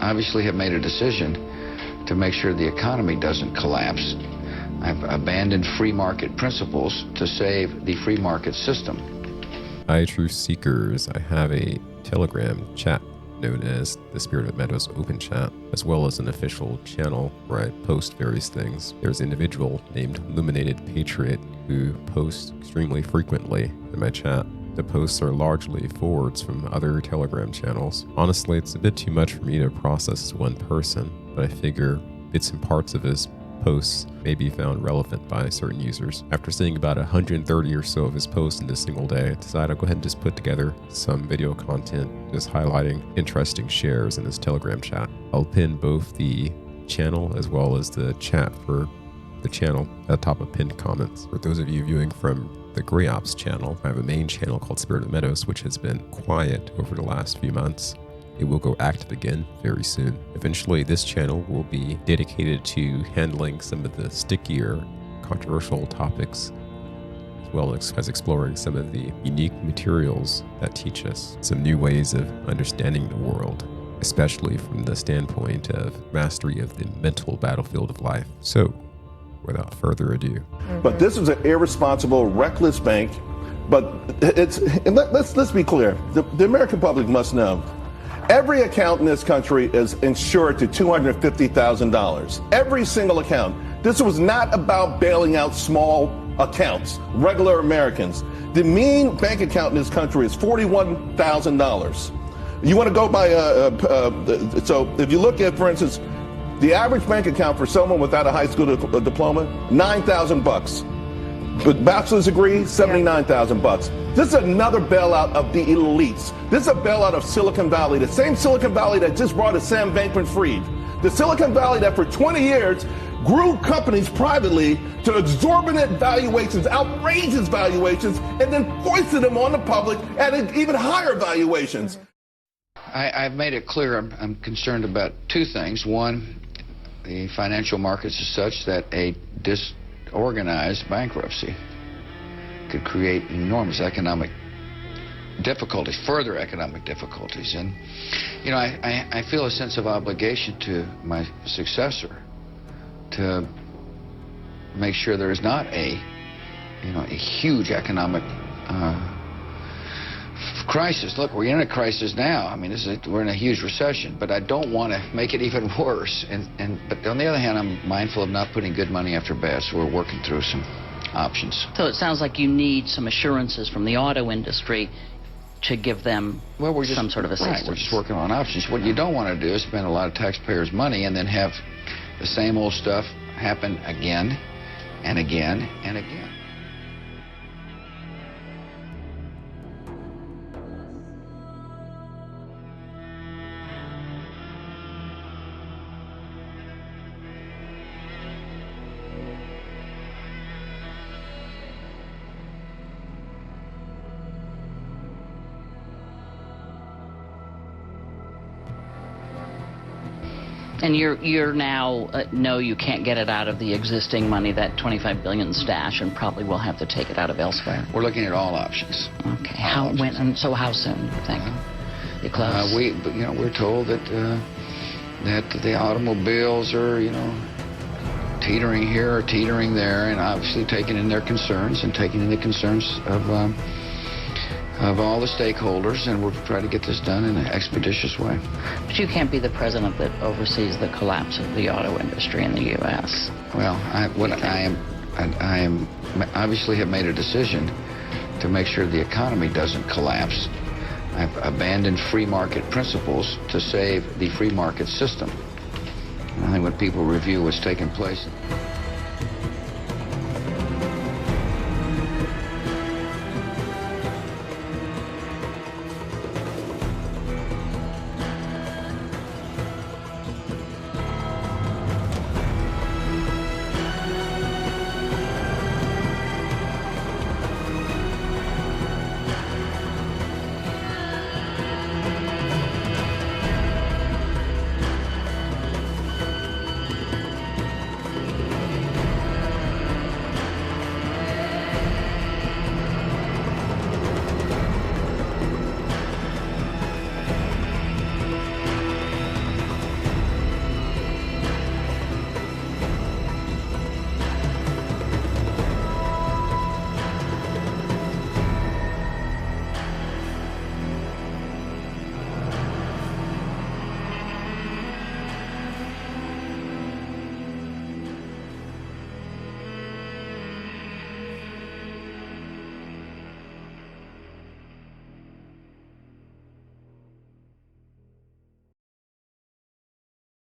obviously have made a decision to make sure the economy doesn't collapse. I've abandoned free market principles to save the free market system. Hi, truth seekers. I have a Telegram chat known as the Spirit of Meadows Open Chat, as well as an official channel where I post various things. There's an individual named Patriotic who posts extremely frequently in my chat. The posts are largely forwards from other Telegram channels. Honestly, it's a bit too much for me to process as one person, but I figure bits and parts of his posts may be found relevant by certain users. After seeing about 130 or so of his posts in a single day, I decided I'll go ahead and just put together some video content just highlighting interesting shares in his Telegram chat. I'll pin both the channel as well as the chat for the channel at the top of pinned comments. For those of you viewing from the Grey Ops channel, I have a main channel called Spirit of Meadows, which has been quiet over the last few months. It will go active again very soon. Eventually, this channel will be dedicated to handling some of the stickier, controversial topics, as well as exploring some of the unique materials that teach us some new ways of understanding the world, especially from the standpoint of mastery of the mental battlefield of life. So, without further ado. But this is an irresponsible, reckless bank. But let's be clear. The American public must know. Every account in this country is insured to $250,000. Every single account. This was not about bailing out small accounts, regular Americans. The mean bank account in this country is $41,000. You want to go by, so if you look at, for instance, the average bank account for someone without a high school diploma, $9,000. With bachelor's degree, $79,000. This is another bailout of the elites. This is a bailout of Silicon Valley, the same Silicon Valley that just brought us Sam Bankman-Fried. The Silicon Valley that for 20 years grew companies privately to exorbitant valuations, outrageous valuations, and then foisted them on the public at even higher valuations. I've made it clear I'm concerned about two things. One, the financial markets are such that a disorganized bankruptcy could create enormous economic difficulties, further economic difficulties. And, you know, I feel a sense of obligation to my successor to make sure there is not a huge economic crisis. Look, we're in a crisis now. I mean, we're in a huge recession, but I don't want to make it even worse. But on the other hand, I'm mindful of not putting good money after bad, so we're working through some options. So it sounds like you need some assurances from the auto industry to give them some sort of assistance. Right, we're just working on options. What you don't want to do is spend a lot of taxpayers' money and then have the same old stuff happen again and again and again. And you're now, no, you can't get it out of the existing money, that $25 billion stash, and probably will have to take it out of elsewhere. We're looking at all options. Okay. So how soon, you think? You close? We're told that the automobiles are, teetering here or teetering there, and obviously taking in their concerns and taking in the concerns of all the stakeholders, and we'll try to get this done in an expeditious way. But you can't be the president that oversees the collapse of the auto industry in the U.S. Well, I obviously have made a decision to make sure the economy doesn't collapse. I've abandoned free market principles to save the free market system. And I think when people review what's taken place